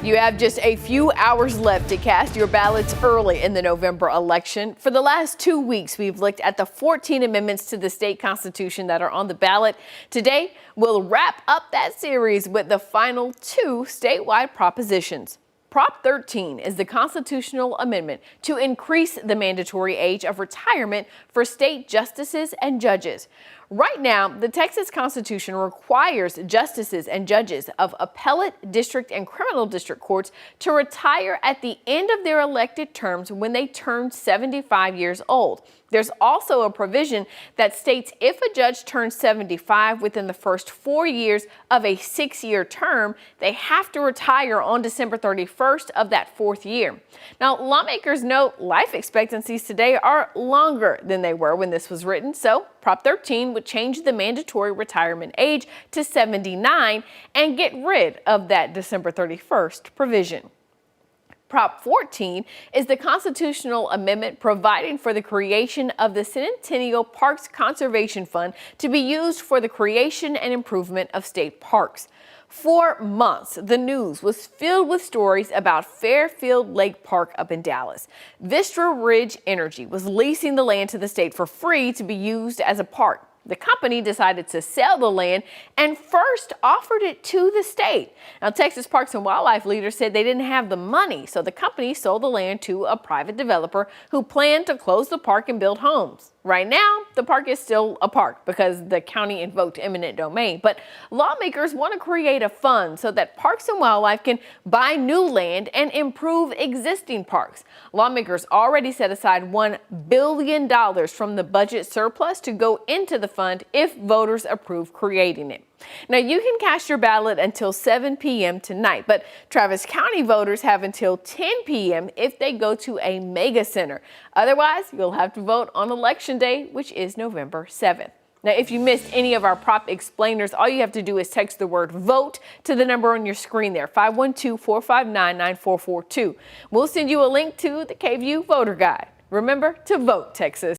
You have just a few hours left to cast your ballots early in the November election. For the last 2 weeks, we've looked at the 14 amendments to the state constitution that are on the ballot. Today, we'll wrap up that series with the final 2 statewide propositions. Prop 13 is the constitutional amendment to increase the mandatory age of retirement for state justices and judges. Right now, the Texas Constitution requires justices and judges of appellate, district, and criminal district courts to retire at the end of their elected terms when they turn 75 years old. There's also a provision that states if a judge turns 75 within the first 4 years of a 6-year term, they have to retire on December 31st of that 4th year. Now, lawmakers note life expectancies today are longer than they were when this was written, so Prop 13 would change the mandatory retirement age to 79 and get rid of that December 31st provision. Prop 14 is the constitutional amendment providing for the creation of the Centennial Parks Conservation Fund to be used for the creation and improvement of state parks. For months, the news was filled with stories about Fairfield Lake Park up in Dallas. Vista Ridge Energy was leasing the land to the state for free to be used as a park. The company decided to sell the land and first offered it to the state. Now, Texas Parks and Wildlife leaders said they didn't have the money, so the company sold the land to a private developer who planned to close the park and build homes. Right now, the park is still a park because the county invoked eminent domain, but lawmakers want to create a fund so that Parks and Wildlife can buy new land and improve existing parks. Lawmakers already set aside $1 billion from the budget surplus to go into the fund if voters approve creating it. Now, you can cast your ballot until 7 p.m. tonight, but Travis County voters have until 10 p.m. if they go to a mega center. Otherwise, you'll have to vote on Election Day, which is November 7th. Now, if you missed any of our prop explainers, all you have to do is text the word VOTE to the number on your screen there, 512-459-9442. We'll send you a link to the KVUE Voter Guide. Remember to vote, Texas.